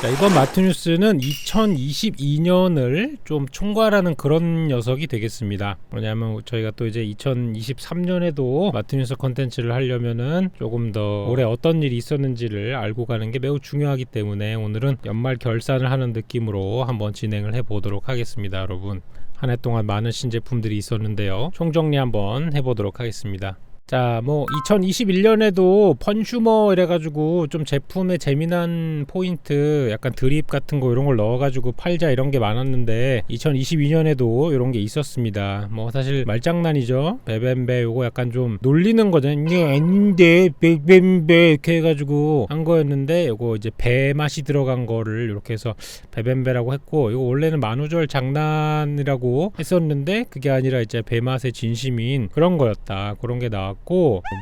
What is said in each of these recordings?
자, 이번 마트뉴스는 2022년을 좀 총괄하는 그런 녀석이 되겠습니다. 왜냐하면 저희가 또 이제 2023년에도 마트뉴스 컨텐츠를 하려면은 조금 더 올해 어떤 일이 있었는지를 알고 가는 게 매우 중요하기 때문에 오늘은 연말 결산을 하는 느낌으로 한번 진행을 해보도록 하겠습니다. 여러분, 한 해 동안 많은 신제품들이 있었는데요. 총정리 한번 해보도록 하겠습니다. 자, 뭐 2021년에도 펀슈머 이래가지고 좀 제품에 재미난 포인트, 약간 드립 같은 거 이런 걸 넣어가지고 팔자 이런 게 많았는데 2022년에도 이런 게 있었습니다. 뭐 사실 말장난이죠. 베벤베 요거 약간 좀 놀리는 거잖아요. 이게 아닌데 베벤베 이렇게 해가지고 한 거였는데 요거 이제 배 맛이 들어간 거를 이렇게 해서 베벤베라고 했고, 이거 원래는 만우절 장난이라고 했었는데 그게 아니라 이제 배 맛의 진심인 그런 거였다. 그런 게 나왔고,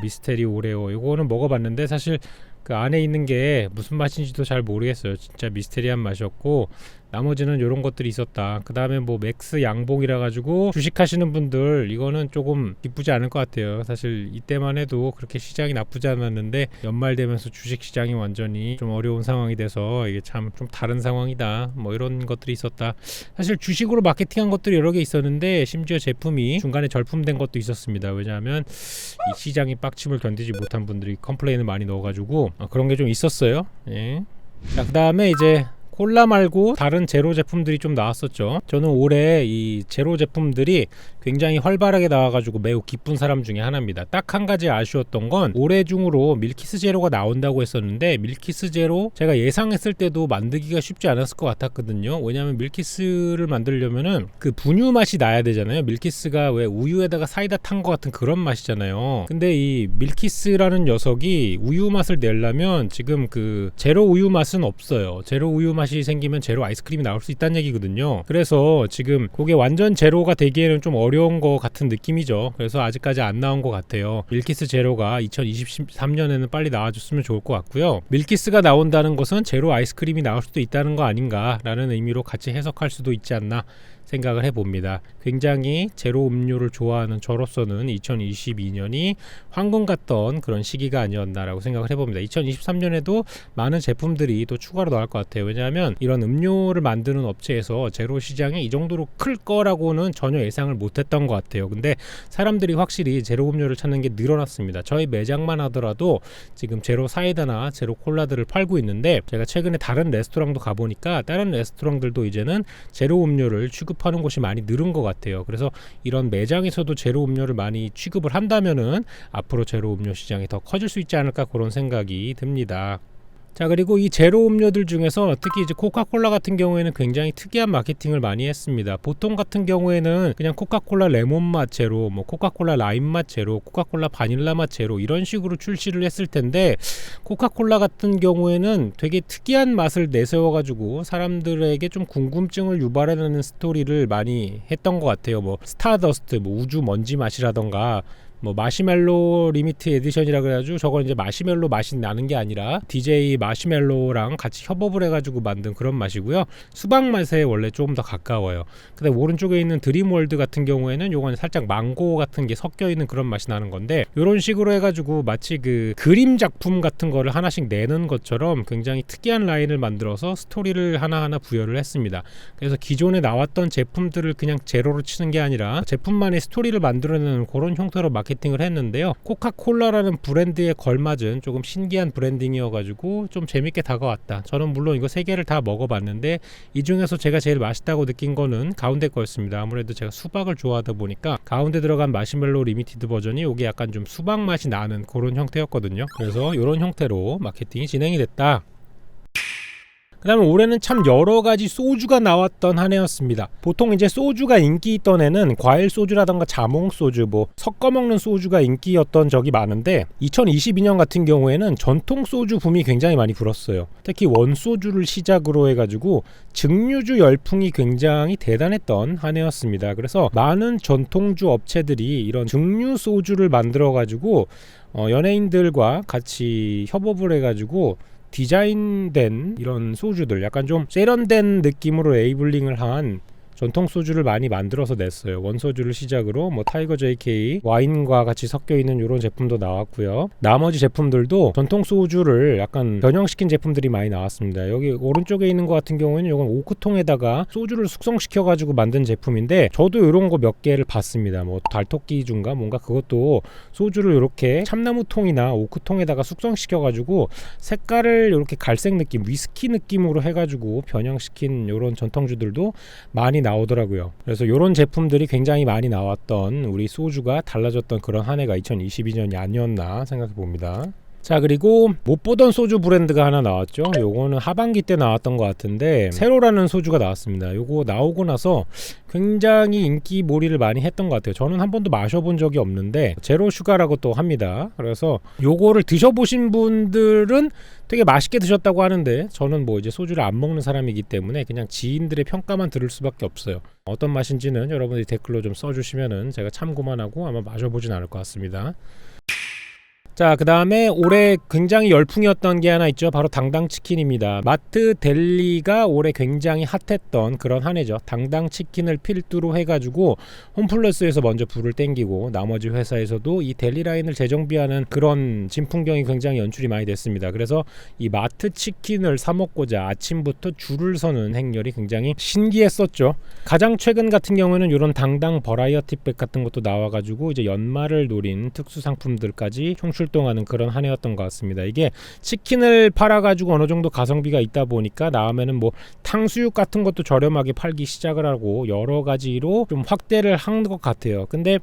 미스테리 오레오 이거는 먹어봤는데 사실 그 안에 있는 게 무슨 맛인지도 잘 모르겠어요. 진짜 미스테리한 맛이었고, 나머지는 이런 것들이 있었다. 그 다음에 뭐 맥스 양봉이라 가지고 주식하시는 분들 이거는 조금 기쁘지 않을 것 같아요. 사실 이때만 해도 그렇게 시장이 나쁘지 않았는데 연말 되면서 주식 시장이 완전히 좀 어려운 상황이 돼서 이게 참 좀 다른 상황이다, 뭐 이런 것들이 있었다. 사실 주식으로 마케팅한 것들이 여러 개 있었는데 심지어 제품이 중간에 절품된 것도 있었습니다. 왜냐하면 이 시장이 빡침을 견디지 못한 분들이 컴플레인을 많이 넣어가지고 그런 게 좀 있었어요. 예. 자, 그 다음에 이제 콜라 말고 다른 제로 제품들이 좀 나왔었죠. 저는 올해 이 제로 제품들이 굉장히 활발하게 나와가지고 매우 기쁜 사람 중에 하나입니다. 딱 한 가지 아쉬웠던 건 올해 중으로 밀키스 제로가 나온다고 했었는데 밀키스 제로 제가 예상했을 때도 만들기가 쉽지 않았을 것 같았거든요. 왜냐하면 밀키스를 만들려면은 그 분유 맛이 나야 되잖아요. 밀키스가 왜 우유에다가 사이다 탄 것 같은 그런 맛이잖아요. 근데 이 밀키스라는 녀석이 우유 맛을 내려면 지금 그 제로 우유 맛은 없어요. 제로 우유 맛이 생기면 제로 아이스크림이 나올 수 있다는 얘기거든요. 그래서 지금 그게 완전 제로가 되기에는 좀 어려운 것 같은 느낌이죠. 그래서 아직까지 안 나온 것 같아요. 밀키스 제로가 2023년에는 빨리 나와줬으면 좋을 것 같고요. 밀키스가 나온다는 것은 제로 아이스크림이 나올 수도 있다는 거 아닌가 라는 의미로 같이 해석할 수도 있지 않나 생각을 해봅니다. 굉장히 제로 음료를 좋아하는 저로서는 2022년이 황금 같던 그런 시기가 아니었나라고 생각을 해봅니다. 2023년에도 많은 제품들이 또 추가로 나올 것 같아요. 왜냐하면 이런 음료를 만드는 업체에서 제로 시장이 이 정도로 클 거라고는 전혀 예상을 못했던 것 같아요. 근데 사람들이 확실히 제로 음료를 찾는 게 늘어났습니다. 저희 매장만 하더라도 지금 제로 사이다나 제로 콜라들을 팔고 있는데, 제가 최근에 다른 레스토랑도 가보니까 다른 레스토랑들도 이제는 제로 음료를 취급하는 곳이 많이 늘은 것 같아요. 그래서 이런 매장에서도 제로 음료를 많이 취급을 한다면은 앞으로 제로 음료 시장이 더 커질 수 있지 않을까, 그런 생각이 듭니다. 자, 그리고 이 제로 음료들 중에서 특히 이제 코카콜라 같은 경우에는 굉장히 특이한 마케팅을 많이 했습니다. 보통 같은 경우에는 그냥 코카콜라 레몬 맛 제로, 뭐 코카콜라 라임 맛 제로, 코카콜라 바닐라 맛 제로 이런 식으로 출시를 했을 텐데, 코카콜라 같은 경우에는 되게 특이한 맛을 내세워가지고 사람들에게 좀 궁금증을 유발하는 스토리를 많이 했던 것 같아요. 뭐 스타더스트, 뭐 우주 먼지 맛이라던가, 뭐 마시멜로 리미트 에디션이라 그래가지고 저건 이제 마시멜로 맛이 나는 게 아니라 DJ 마시멜로랑 같이 협업을 해가지고 만든 그런 맛이고요. 수박 맛에 원래 조금 더 가까워요. 근데 오른쪽에 있는 드림월드 같은 경우에는 요건 살짝 망고 같은 게 섞여 있는 그런 맛이 나는 건데, 요런 식으로 해가지고 마치 그 그림 작품 같은 거를 하나씩 내는 것처럼 굉장히 특이한 라인을 만들어서 스토리를 하나하나 부여를 했습니다. 그래서 기존에 나왔던 제품들을 그냥 제로로 치는 게 아니라 제품만의 스토리를 만들어내는 그런 형태로 마케팅을 했는데요. 코카콜라라는 브랜드에 걸맞은 조금 신기한 브랜딩이어가지고 좀 재밌게 다가왔다. 저는 물론 이거 3개를 다 먹어봤는데 이 중에서 제가 제일 맛있다고 느낀 거는 가운데 거였습니다. 아무래도 제가 수박을 좋아하다 보니까 가운데 들어간 마시멜로 리미티드 버전이 이게 약간 좀 수박 맛이 나는 그런 형태였거든요. 그래서 이런 형태로 마케팅이 진행이 됐다. 그 다음에 올해는 참 여러가지 소주가 나왔던 한 해였습니다. 보통 이제 소주가 인기 있던 해는 과일 소주라던가 자몽 소주, 뭐 섞어 먹는 소주가 인기였던 적이 많은데, 2022년 같은 경우에는 전통 소주 붐이 굉장히 많이 불었어요. 특히 원소주를 시작으로 해가지고 증류주 열풍이 굉장히 대단했던 한 해였습니다. 그래서 많은 전통주 업체들이 이런 증류 소주를 만들어가지고 연예인들과 같이 협업을 해가지고 디자인된 이런 소주들, 약간 좀 세련된 느낌으로 레이블링을 한 전통 소주를 많이 만들어서 냈어요. 원소주를 시작으로 뭐 타이거 JK 와인과 같이 섞여 있는 이런 제품도 나왔고요. 나머지 제품들도 전통 소주를 약간 변형시킨 제품들이 많이 나왔습니다. 여기 오른쪽에 있는 것 같은 경우에는 이건 오크통에다가 소주를 숙성시켜 가지고 만든 제품인데 저도 이런 거 몇 개를 봤습니다. 뭐 달토끼주인가 뭔가 그것도 소주를 이렇게 참나무 통이나 오크통에다가 숙성시켜 가지고 색깔을 이렇게 갈색 느낌, 위스키 느낌으로 해가지고 변형시킨 이런 전통주들도 많이 나오더라고요. 그래서 이런 제품들이 굉장히 많이 나왔던 우리 소주가 달라졌던 그런 한 해가 2022년이 아니었나 생각해 봅니다. 자, 그리고 못 보던 소주 브랜드가 하나 나왔죠. 요거는 하반기 때 나왔던 것 같은데 세로라는 소주가 나왔습니다. 요거 나오고 나서 굉장히 인기몰이를 많이 했던 것 같아요. 저는 한 번도 마셔본 적이 없는데 제로 슈가라고 또 합니다. 그래서 요거를 드셔보신 분들은 되게 맛있게 드셨다고 하는데 저는 뭐 이제 소주를 안 먹는 사람이기 때문에 그냥 지인들의 평가만 들을 수밖에 없어요. 어떤 맛인지는 여러분들이 댓글로 좀 써주시면은 제가 참고만 하고 아마 마셔보진 않을 것 같습니다. 자, 그 다음에 올해 굉장히 열풍이었던 게 하나 있죠. 바로 당당치킨입니다. 마트 델리가 올해 굉장히 핫했던 그런 한 해죠. 당당치킨을 필두로 해가지고 홈플러스에서 먼저 불을 땡기고 나머지 회사에서도 이 델리 라인을 재정비하는 그런 진풍경이 굉장히 연출이 많이 됐습니다. 그래서 이 마트 치킨을 사 먹고자 아침부터 줄을 서는 행렬이 굉장히 신기했었죠. 가장 최근 같은 경우에는 이런 당당 버라이어티백 같은 것도 나와가지고 이제 연말을 노린 특수 상품들까지 출동하는 그런 한 해였던 것 같습니다. 이게 치킨을 팔아가지고 어느 정도 가성비가 있다 보니까 다음에는 뭐 탕수육 같은 것도 저렴하게 팔기 시작을 하고 여러 가지로 좀 확대를 한 것 같아요. 근데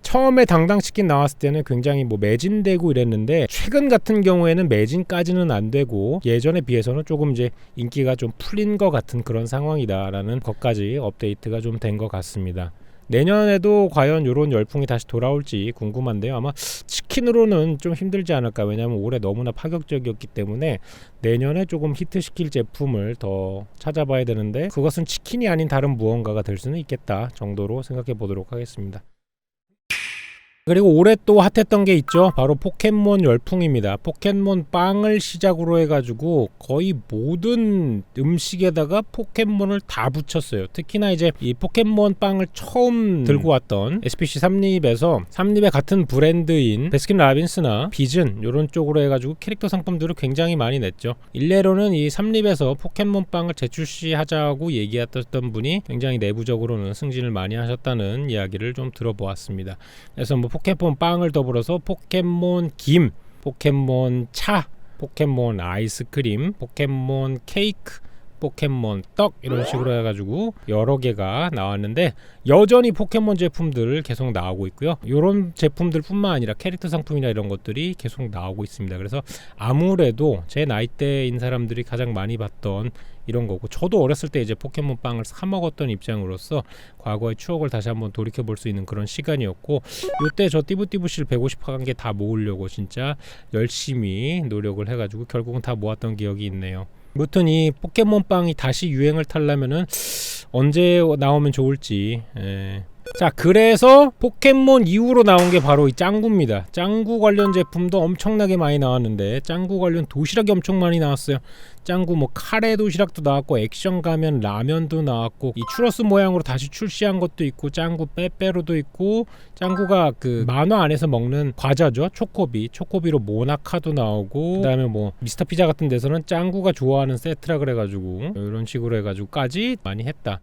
처음에 당당치킨 나왔을 때는 굉장히 뭐 매진되고 이랬는데 최근 같은 경우에는 매진까지는 안 되고 예전에 비해서는 조금 이제 인기가 좀 풀린 것 같은 그런 상황이다라는 것까지 업데이트가 좀 된 것 같습니다. 내년에도 과연 이런 열풍이 다시 돌아올지 궁금한데요. 아마 치킨으로는 좀 힘들지 않을까. 왜냐하면 올해 너무나 파격적이었기 때문에 내년에 조금 히트시킬 제품을 더 찾아봐야 되는데 그것은 치킨이 아닌 다른 무언가가 될 수는 있겠다 정도로 생각해 보도록 하겠습니다. 그리고 올해 또 핫했던 게 있죠. 바로 포켓몬 열풍입니다. 포켓몬 빵을 시작으로 해가지고 거의 모든 음식에다가 포켓몬을 다 붙였어요. 특히나 이제 이 포켓몬 빵을 처음 들고 왔던 SPC 삼립에서 삼립의 같은 브랜드인 베스킨라빈스나 비즌 이런 쪽으로 해가지고 캐릭터 상품들을 굉장히 많이 냈죠. 일례로는 이 삼립에서 포켓몬 빵을 재출시하자고 얘기했던 분이 굉장히 내부적으로는 승진을 많이 하셨다는 이야기를 좀 들어보았습니다. 그래서 뭐 포켓몬 빵을 더불어서 포켓몬 김, 포켓몬 차, 포켓몬 아이스크림, 포켓몬 케이크, 포켓몬 떡 이런 식으로 해가지고 여러 개가 나왔는데 여전히 포켓몬 제품들 계속 나오고 있고요. 이런 제품들 뿐만 아니라 캐릭터 상품이나 이런 것들이 계속 나오고 있습니다. 그래서 아무래도 제 나이대인 사람들이 가장 많이 봤던 이런 거고 저도 어렸을 때 이제 포켓몬 빵을 사 먹었던 입장으로서 과거의 추억을 다시 한번 돌이켜 볼 수 있는 그런 시간이었고 이때 저 띠부띠부실 150한 개 다 모으려고 진짜 열심히 노력을 해가지고 결국은 다 모았던 기억이 있네요. 무튼 이 포켓몬 빵이 다시 유행을 타려면은 언제 나오면 좋을지. 자, 그래서 포켓몬 이후로 나온 게 바로 이 짱구입니다. 짱구 관련 제품도 엄청나게 많이 나왔는데 짱구 관련 도시락이 엄청 많이 나왔어요. 짱구 뭐 카레 도시락도 나왔고 액션 가면 라면도 나왔고 이 추러스 모양으로 다시 출시한 것도 있고 짱구 빼빼로도 있고 짱구가 그 만화 안에서 먹는 과자죠. 초코비로 모나카도 나오고 그다음에 뭐 미스터 피자 같은 데서는 짱구가 좋아하는 세트라 그래가지고 이런 식으로 해가지고까지 많이 했다.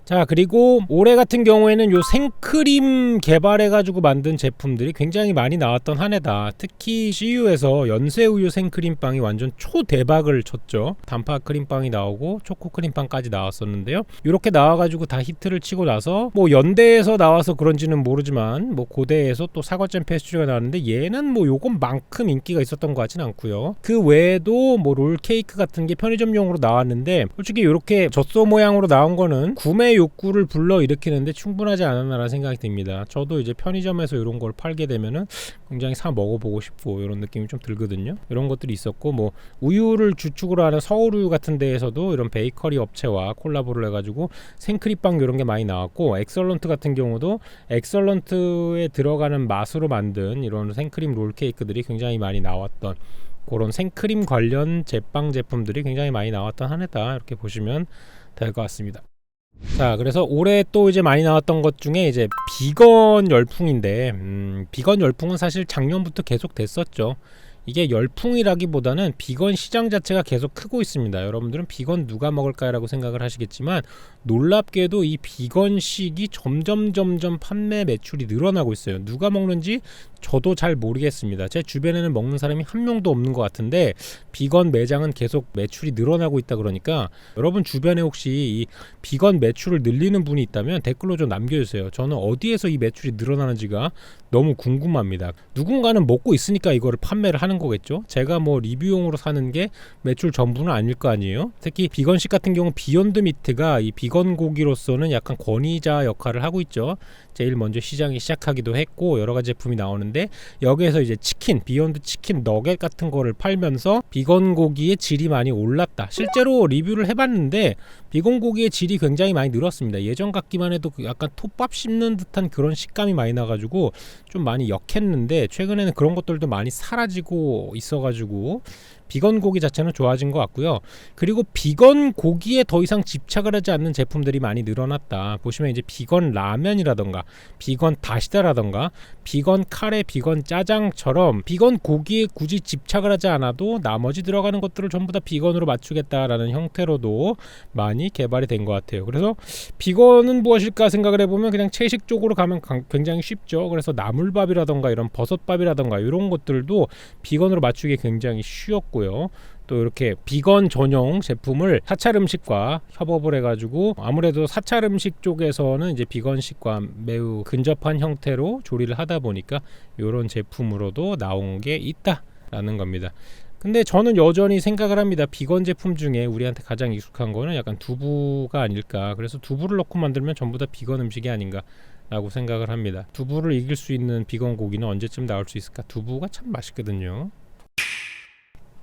자, 그리고 올해 같은 경우에는 요 생크림 개발해가지고 만든 제품들이 굉장히 많이 나왔던 한 해다. 특히 CU에서 연새우유 생크림빵이 완전 초대박을 쳤죠. 단파 크림빵이 나오고 초코 크림빵까지 나왔었는데요. 이렇게 나와가지고 다 히트를 치고 나서 뭐 연대에서 나와서 그런지는 모르지만 뭐 고대에서 또 사과잼 페스츄리가 나왔는데 얘는 뭐 요것만큼 인기가 있었던 것 같진 않고요. 그 외에도 뭐 롤케이크 같은 게 편의점용으로 나왔는데 솔직히 이렇게 젖소 모양으로 나온 거는 구매 욕구를 불러일으키는데 충분하지 않았나라는 생각이 듭니다. 저도 이제 편의점에서 이런 걸 팔게 되면은 굉장히 사 먹어보고 싶고 이런 느낌이 좀 들거든요. 이런 것들이 있었고 뭐 우유를 주축으로 하는 서울우유 같은 데에서도 이런 베이커리 업체와 콜라보를 해가지고 생크림빵 이런 게 많이 나왔고 엑설런트 같은 경우도 엑설런트에 들어가는 맛으로 만든 이런 생크림 롤케이크들이 굉장히 많이 나왔던 그런 생크림 관련 제빵 제품들이 굉장히 많이 나왔던 한 해다 이렇게 보시면 될 것 같습니다. 자, 그래서 올해 또 이제 많이 나왔던 것 중에 이제 비건 열풍인데, 비건 열풍은 사실 작년부터 계속 됐었죠. 이게 열풍이라기보다는 비건 시장 자체가 계속 크고 있습니다. 여러분들은 비건 누가 먹을까라고 생각을 하시겠지만, 놀랍게도 이 비건식이 점점 판매 매출이 늘어나고 있어요. 누가 먹는지 저도 잘 모르겠습니다. 제 주변에는 먹는 사람이 한 명도 없는 것 같은데 비건 매장은 계속 매출이 늘어나고 있다. 그러니까 여러분 주변에 혹시 이 비건 매출을 늘리는 분이 있다면 댓글로 좀 남겨주세요. 저는 어디에서 이 매출이 늘어나는지가 너무 궁금합니다. 누군가는 먹고 있으니까 이거를 판매를 하는 거겠죠. 제가 뭐 리뷰용으로 사는 게 매출 전부는 아닐 거 아니에요. 특히 비건식 같은 경우 비욘드 미트가 이 비건 고기로서는 약간 권위자 역할을 하고 있죠. 제일 먼저 시장이 시작하기도 했고 여러 가지 제품이 나오는데, 여기에서 이제 치킨, 비욘드 치킨 너겟 같은 거를 팔면서 비건 고기의 질이 많이 올랐다. 실제로 리뷰를 해봤는데 비건 고기의 질이 굉장히 많이 늘었습니다. 예전 같기만 해도 약간 톱밥 씹는 듯한 그런 식감이 많이 나가지고 좀 많이 역했는데, 최근에는 그런 것들도 많이 사라지고 있어가지고 비건 고기 자체는 좋아진 것 같고요. 그리고 비건 고기에 더 이상 집착을 하지 않는 제품들이 많이 늘어났다. 보시면 이제 비건 라면이라던가 비건 다시다라던가 비건 카레, 비건 짜장처럼 비건 고기에 굳이 집착을 하지 않아도 나머지 들어가는 것들을 전부 다 비건으로 맞추겠다라는 형태로도 많이 개발이 된 것 같아요. 그래서 비건은 무엇일까 생각을 해보면 그냥 채식 쪽으로 가면 굉장히 쉽죠. 그래서 나물밥이라던가 이런 버섯밥이라던가 이런 것들도 비건으로 맞추기 굉장히 쉬웠고, 또 이렇게 비건 전용 제품을 사찰 음식과 협업을 해가지고 아무래도 사찰 음식 쪽에서는 이제 비건식과 매우 근접한 형태로 조리를 하다 보니까 이런 제품으로도 나온 게 있다라는 겁니다. 근데 저는 여전히 생각을 합니다. 비건 제품 중에 우리한테 가장 익숙한 거는 약간 두부가 아닐까. 그래서 두부를 넣고 만들면 전부 다 비건 음식이 아닌가 라고 생각을 합니다. 두부를 이길 수 있는 비건 고기는 언제쯤 나올 수 있을까? 두부가 참 맛있거든요.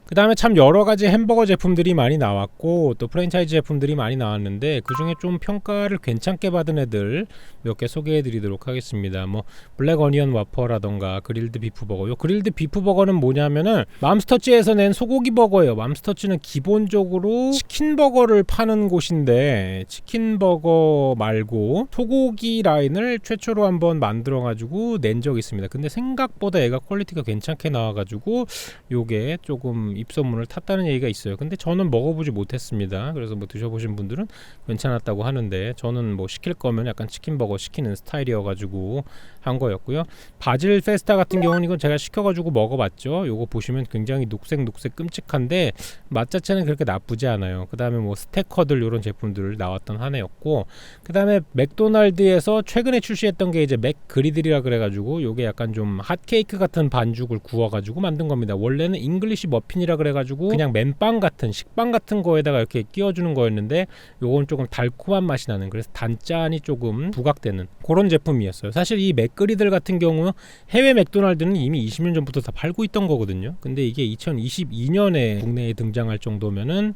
그 다음에 참 여러가지 햄버거 제품들이 많이 나왔고 또 프랜차이즈 제품들이 많이 나왔는데, 그 중에 좀 평가를 괜찮게 받은 애들 몇 개 소개해 드리도록 하겠습니다. 뭐 블랙 어니언 와퍼라던가 그릴드 비프버거. 요 그릴드 비프버거는 뭐냐면은 맘스터치에서 낸 소고기 버거예요. 맘스터치는 기본적으로 치킨버거를 파는 곳인데, 치킨버거 말고 소고기 라인을 최초로 한번 만들어 가지고 낸 적이 있습니다. 근데 생각보다 얘가 퀄리티가 괜찮게 나와 가지고 요게 조금 입소문을 탔다는 얘기가 있어요. 근데 저는 먹어보지 못했습니다. 그래서 뭐 드셔보신 분들은 괜찮았다고 하는데, 저는 뭐 시킬 거면 약간 치킨버거 시키는 스타일이어가지고 한 거였고요. 바질 페스타 같은 경우는 이건 제가 시켜가지고 먹어봤죠. 요거 보시면 굉장히 녹색 끔찍한데 맛 자체는 그렇게 나쁘지 않아요. 그 다음에 뭐 스테커들 이런 제품들 나왔던 한 해였고, 그 다음에 맥도날드에서 최근에 출시했던 게 이제 맥 그리들이라 그래가지고 요게 약간 좀 핫케이크 같은 반죽을 구워가지고 만든 겁니다. 원래는 잉글리시 머핀이라 그래가지고 그냥 맨빵 같은 식빵 같은 거에다가 이렇게 끼워주는 거였는데, 요건 조금 달콤한 맛이 나는, 그래서 단짠이 조금 부각되는 그런 제품이었어요. 사실 이 맥그리들 같은 경우 해외 맥도날드는 이미 20년 전부터 다 팔고 있던 거거든요. 근데 이게 2022년에 국내에 등장할 정도면은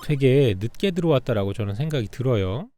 되게 늦게 들어왔다라고 저는 생각이 들어요.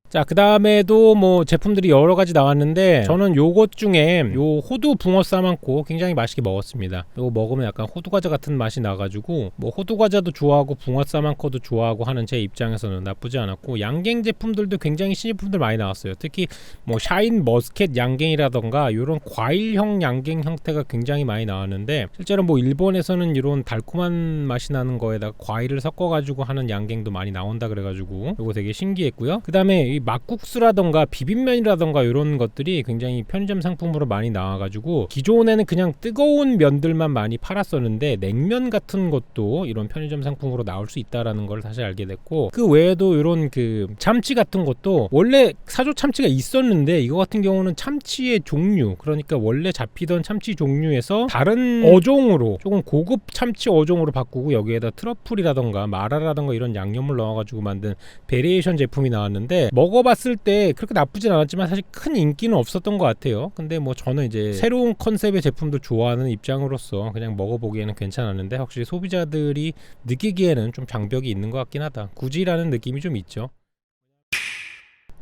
자, 그 다음에도 뭐 제품들이 여러 가지 나왔는데, 저는 요것 중에 요 호두 붕어 싸만코 굉장히 맛있게 먹었습니다. 요거 먹으면 약간 호두 과자 같은 맛이 나가지고 뭐 호두 과자도 좋아하고 붕어 싸만코도 좋아하고 하는 제 입장에서는 나쁘지 않았고, 양갱 제품들도 굉장히 신제품들 많이 나왔어요. 특히 뭐 샤인 머스켓 양갱이라던가 요런 과일형 양갱 형태가 굉장히 많이 나왔는데, 실제로 뭐 일본에서는 이런 달콤한 맛이 나는 거에다가 과일을 섞어가지고 하는 양갱도 많이 나온다 그래가지고 요거 되게 신기했고요. 그 다음에 막국수라던가 비빔면이라던가 이런 것들이 굉장히 편의점 상품으로 많이 나와가지고, 기존에는 그냥 뜨거운 면들만 많이 팔았었는데 냉면 같은 것도 이런 편의점 상품으로 나올 수 있다라는 걸 다시 알게 됐고, 그 외에도 이런 그 참치 같은 것도 원래 사조 참치가 있었는데 이거 같은 경우는 참치의 종류, 그러니까 원래 잡히던 참치 종류에서 다른 어종으로 조금 고급 참치 어종으로 바꾸고 여기에다 트러플이라던가 마라라던가 이런 양념을 넣어가지고 만든 베리에이션 제품이 나왔는데, 먹어봤을 때 그렇게 나쁘진 않았지만 사실 큰 인기는 없었던 것 같아요. 근데 뭐 저는 이제 새로운 컨셉의 제품도 좋아하는 입장으로서 그냥 먹어보기에는 괜찮았는데, 확실히 소비자들이 느끼기에는 좀 장벽이 있는 것 같긴 하다. 굳이라는 느낌이 좀 있죠.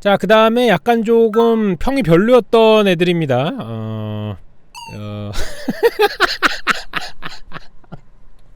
자, 그 다음에 약간 조금 평이 별로였던 애들입니다.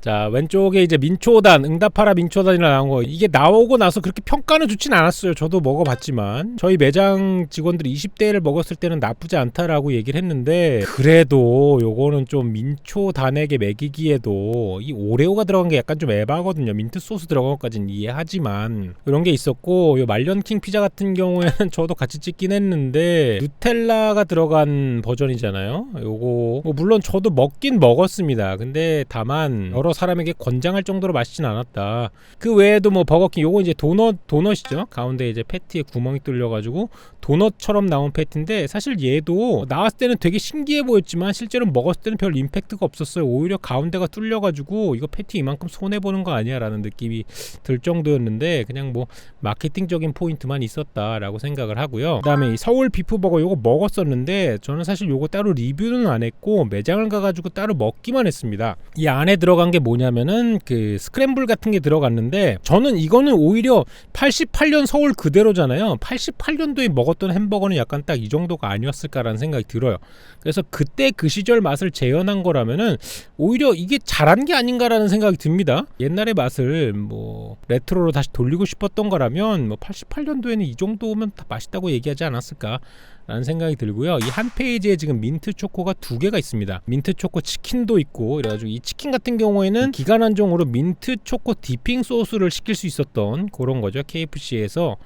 자, 왼쪽에 이제 민초단, 응답하라 민초단이라 나온 거, 이게 나오고 나서 그렇게 평가는 좋진 않았어요. 저도 먹어봤지만 저희 매장 직원들이 20대를 먹었을 때는 나쁘지 않다라고 얘기를 했는데, 그래도 요거는 좀 민초단에게 먹이기에도 이 오레오가 들어간 게 약간 좀 에바거든요. 민트 소스 들어간 것까지는 이해하지만 이런 게 있었고, 요 말년킹 피자 같은 경우에는 저도 같이 찍긴 했는데 누텔라가 들어간 버전이잖아요. 요거 뭐 물론 저도 먹긴 먹었습니다. 근데 다만 여러 사람에게 권장할 정도로 맛있진 않았다. 그 외에도 뭐 버거킹, 요거 이제 도넛이죠. 가운데 이제 패티에 구멍이 뚫려가지고 도넛처럼 나온 패티인데, 사실 얘도 나왔을 때는 되게 신기해 보였지만 실제로 먹었을 때는 별 임팩트가 없었어요. 오히려 가운데가 뚫려가지고 이거 패티 이만큼 손해보는 거 아니야 라는 느낌이 들 정도였는데, 그냥 뭐 마케팅적인 포인트만 있었다라고 생각을 하고요. 그 다음에 이 서울 비프버거 요거 먹었었는데, 저는 사실 요거 따로 리뷰는 안 했고 매장을 가가지고 따로 먹기만 했습니다. 이 안에 들어간 게 뭐냐면은 그 스크램블 같은 게 들어갔는데, 저는 이거는 오히려 88년 서울 그대로잖아요. 88년도에 먹었던 햄버거는 약간 딱 이 정도가 아니었을까라는 생각이 들어요. 그래서 그때 그 시절 맛을 재현한 거라면은 오히려 이게 잘한 게 아닌가라는 생각이 듭니다. 옛날의 맛을 뭐 레트로로 다시 돌리고 싶었던 거라면 뭐 88년도에는 이 정도면 다 맛있다고 얘기하지 않았을까 라는 생각이 들고요. 이 한 페이지에 지금 민트 초코가 2개가 있습니다. 민트 초코 치킨도 있고, 그래가지고 이 치킨 같은 경우에는 기간 한정으로 민트 초코 디핑 소스를 시킬 수 있었던 그런 거죠. KFC에서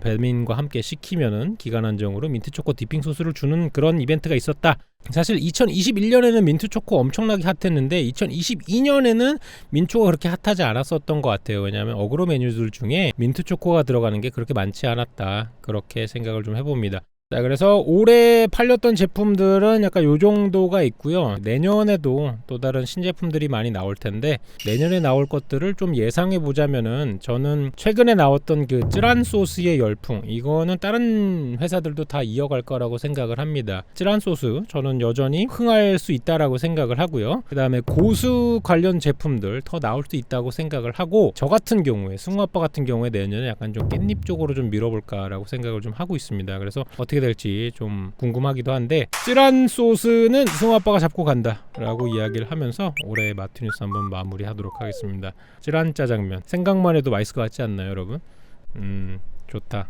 배민과 함께 시키면은 기간 한정으로 민트 초코 디핑 소스를 주는 그런 이벤트가 있었다. 사실 2021년에는 민트 초코 엄청나게 핫했는데 2022년에는 민초가 그렇게 핫하지 않았었던 것 같아요. 왜냐하면 어그로 메뉴들 중에 민트 초코가 들어가는 게 그렇게 많지 않았다, 그렇게 생각을 좀 해봅니다. 자, 그래서 올해 팔렸던 제품들은 약간 요 정도가 있고요. 내년에도 또 다른 신제품들이 많이 나올 텐데, 내년에 나올 것들을 좀 예상해 보자면은, 저는 최근에 나왔던 그 쯔란 소스의 열풍, 이거는 다른 회사들도 다 이어갈 거라고 생각을 합니다. 쯔란 소스 저는 여전히 흥할 수 있다라고 생각을 하고요. 그 다음에 고수 관련 제품들 더 나올 수 있다고 생각을 하고, 저 같은 경우에 승우아빠 같은 경우에 내년에 약간 좀 깻잎 쪽으로 좀 밀어볼까라고 생각을 좀 하고 있습니다. 그래서 어떻게 될지 좀 궁금하기도 한데, 쯔란 소스는 승우아빠가 잡고 간다 라고 이야기를 하면서 올해 마트뉴스 한번 마무리하도록 하겠습니다. 쯔란 짜장면 생각만 해도 맛있을 것 같지 않나요 여러분? 좋다.